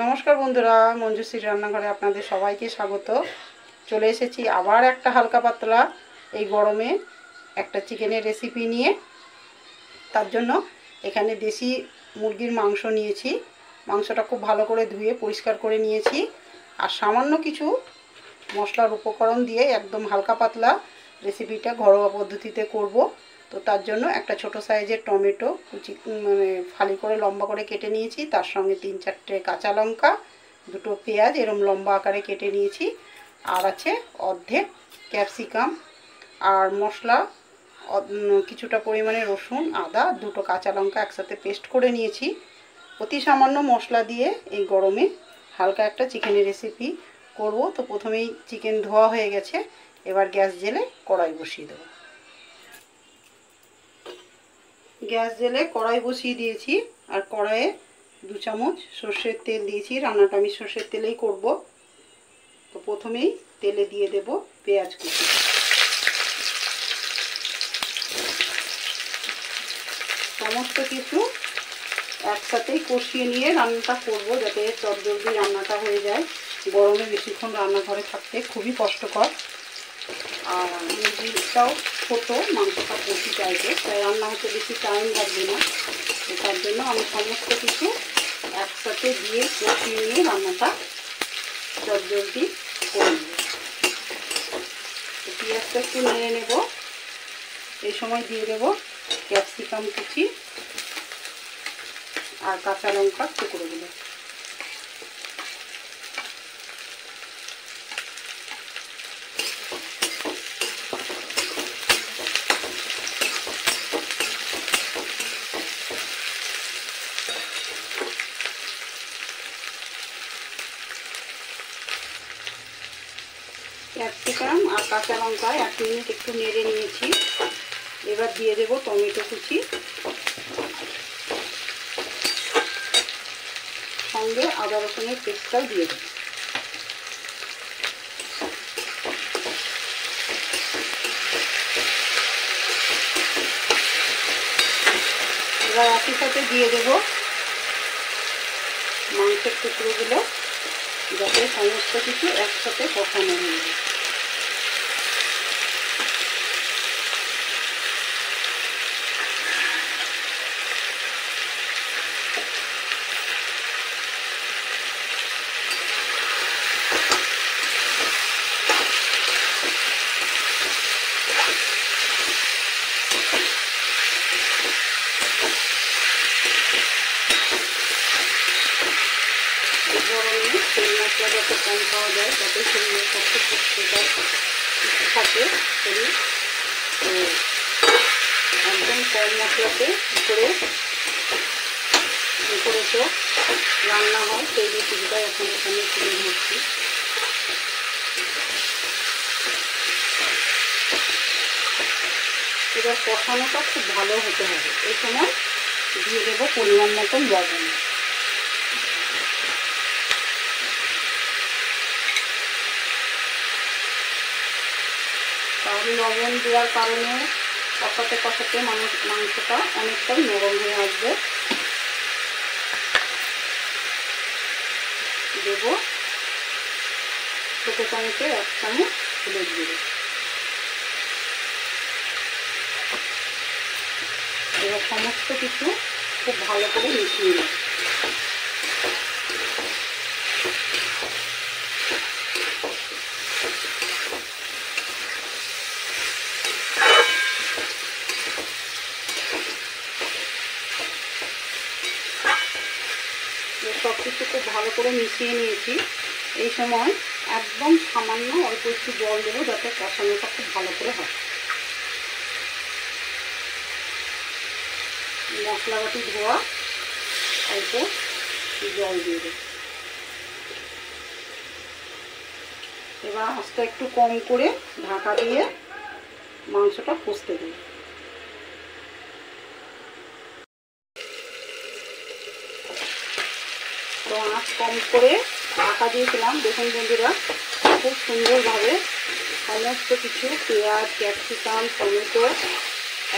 নমস্কার বন্ধুরা, মঞ্জুশ্রীর রান্নাঘরে আপনাদের সবাইকে স্বাগত। চলে এসেছি আবার একটা হালকা পাতলা এই গরমে একটা চিকেনের রেসিপি নিয়ে। তার জন্য এখানে দেশি মুরগির মাংস নিয়েছি। মাংসটা খুব ভালো করে ধুয়ে পরিষ্কার করে নিয়েছি, আর সামান্য কিছু মশলার উপকরণ দিয়ে একদম হালকা পাতলা রেসিপিটা ঘরোয়া পদ্ধতিতে করব। তো তার জন্য একটা ছোট সাইজের টমেটো ফালি করে লম্বা করে কেটে নিয়েছি, তার সঙ্গে 3-4টে কাঁচা লঙ্কা, 2টো পেঁয়াজ এরম লম্বা আকারে কেটে নিয়েছি, আর আছে অর্ধেক ক্যাপসিকাম, আর মশলা কিছুটা পরিমাণে রসুন, আদা, 2টো কাঁচা লঙ্কা একসাথে পেস্ট করে নিয়েছি। অতি সামান্য মশলা দিয়ে এই গরমে হালকা একটা চিকেনের রেসিপি করব। তো প্রথমেই চিকেন ধোয়া হয়ে গেছে, এবার গ্যাস জেলে কড়াই বসিয়ে দেব। গ্যাস জেলে কড়াই বসিয়ে দিয়েছি, আর কড়াইয়ে 2 চামচ সর্ষের তেল দিয়েছি। রান্নাটা আমি সর্ষের তেলেই করব। তো প্রথমেই তেলে দিয়ে দেব পেঁয়াজ কুচি। সমস্ত কিছু একসাথেই কষিয়ে নিয়ে রান্নাটা করব, যাতে চটজলদি রান্নাটা হয়ে যায়। গরমে বেশিক্ষণ রান্নাঘরে থাকতে খুবই কষ্টকর, আর মুরগিটাও ছোটো, মাংসটা কষি চাইবে, তাই রান্না হতে বেশি টাইম লাগবে না। তো তার জন্য আমি সমস্ত কিছু একসাথে দিয়ে কষিয়ে নিয়ে রান্নাটা চটজলদি করে নেব। তো পেঁয়াজটা একটু নেড়ে নেব। এই সময় দিয়ে দেব ক্যাপসিকাম কুচি আর কাঁচা লঙ্কার টুকরোগুলো। ক্যাপসিকাম আর কাঁচা লঙ্কা 1 মিনিট একটু নেড়ে নিয়েছি। এবার দিয়ে দেব টমেটো কুচি, সঙ্গে আদা রসুনের পেস্টটাও দিয়ে দেব। এবার একই সাথে দিয়ে দেব মাংসের টুকরোগুলো, যাতে সমস্ত কিছু একসাথে কষানো হয়ে যায়। গরমে তেল মশলা যত কম খাওয়া যায় তত শরীরের পক্ষে পুষ্টিকর থাকে শরীর। তো একদম কম মশলাতে উপরে তো রান্না হয়, সেই রেসিপিটাই এখন এখানে তুলে ধরছি। এবার কষানোটা খুব ভালো হতে হবে। এই সময় দিয়ে দেবো পরিমাণ মতন লবণ। কারণ লবণ দেওয়ার কারণে কষাতে কষাতে মাংসটা অনেকটাই নরম হয়ে আসবে। দেবো ছোটো চামচে 1 চামচ হলুদ গুঁড়ো। এবার সমস্ত কিছু খুব ভালো করে মিশিয়ে নেব। সব কিছু খুব ভালো করে মিশিয়ে নিয়েছি। এই সময় একদম সামান্য অল্প একটু জল দেবো, যাতে কষানোটা খুব ভালো করে হয়। মশলা বাটি ধোয়া অল্প জল দিয়ে দেবো। এবার আঁচটা একটু কম করে ঢাকা দিয়ে মাংসটা কষতে দেবো। তো আঁচ কম করে ঢাকা দিয়েছিলাম। দেখুন বন্ধুরা, খুব সুন্দরভাবে সমস্ত কিছু পেঁয়াজ, ক্যাপসিকাম, টমেটো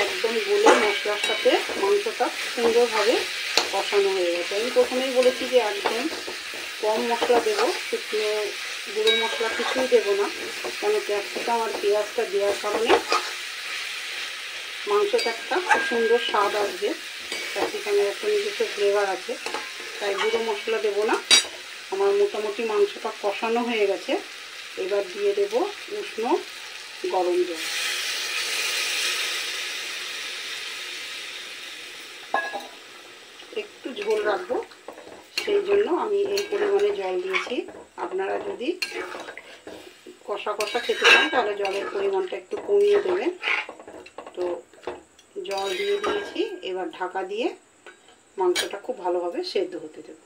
একদম গলে মশলার সাথে মাংসটা সুন্দরভাবে কষানো হয়ে গেছে। আমি প্রথমেই বলেছি যে একদম কম মশলা দেবো, শুকনো গুঁড়ো মশলা কিছুই দেবো না, কারণ ক্যাপসিকাম আর পেঁয়াজটা দেওয়ার কারণে মাংসটা একটা খুব সুন্দর স্বাদ আসবে। ক্যাপসিকামের একটা নিজস্ব ফ্লেভার আছে, তাই গুঁড়ো মশলা দেবো না। আমার মোটামুটি মাংসটা কষানো হয়ে গেছে। এবার দিয়ে দেব উষ্ণ গরম জল। একটু ঝোল রাখবো, সেই জন্য আমি এই পরিমাণে জল দিয়েছি। আপনারা যদি কষা কষা খেতে চান তাহলে জলের পরিমাণটা একটু কমিয়ে দেবেন। তো জল দিয়ে দিয়েছি, এবার ঢাকা দিয়ে মাংসটা খুব ভালোভাবে সেদ্ধ হতে দেব।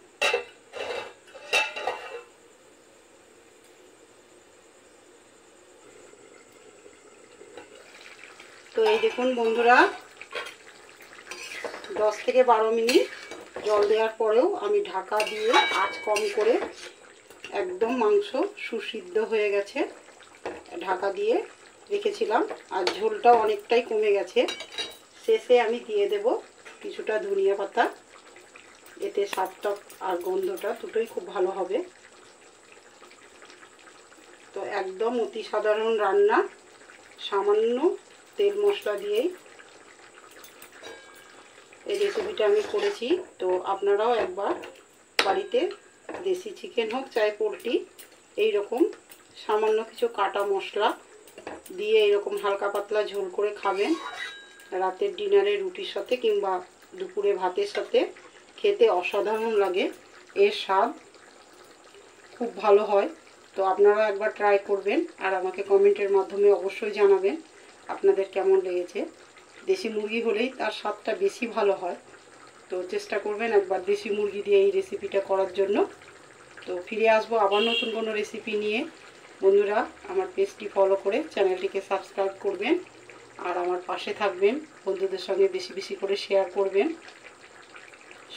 তো এই দেখুন বন্ধুরা, 10 থেকে 12 মিনিট জল দেওয়ার পরেও আমি ঢাকা দিয়ে আঁচ কম করে একদম মাংস সুসিদ্ধ হয়ে গেছে। ঢাকা দিয়ে রেখেছিলাম, আর ঝোলটাও অনেকটাই কমে গেছে। শেষে আমি দিয়ে দেব কিছুটা ধনিয়া পাতা, এতে স্বাদটা আর গন্ধটা দুটোই খুব ভালো হবে। তো একদম অতি সাধারণ রান্না, সামান্য তেল মশলা দিয়েই এই রেসিপিটা আমি করেছি। তো আপনারাও একবার বাড়িতে দেশি চিকেন হোক চাই পোলট্রি, এইরকম সামান্য কিছু কাটা মশলা দিয়ে এরকম হালকা পাতলা ঝোল করে খাবেন। রাতের ডিনারে রুটির সাথে কিংবা দুপুরে ভাতের সাথে খেতে অসাধারণ লাগে, এর স্বাদ খুব ভালো হয়। তো আপনারা একবার ট্রাই করবেন, আর আমাকে কমেন্টের মাধ্যমে অবশ্যই জানাবেন আপনাদের কেমন লেগেছে। দেশি মুরগি হলেই তার স্বাদটা বেশি ভালো হয়। তো চেষ্টা করবেন একবার দেশি মুরগি দিয়ে এই রেসিপিটা করার জন্য। তো ফিরে আসবো আবার নতুন কোনো রেসিপি নিয়ে। বন্ধুরা, আমার পেজটি ফলো করে চ্যানেলটিকে সাবস্ক্রাইব করবেন, আর আমার পাশে থাকবেন, বন্ধুদের সঙ্গে বেশি বেশি করে শেয়ার করবেন।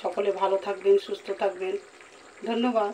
সকলে ভালো থাকবেন, সুস্থ থাকবেন। ধন্যবাদ।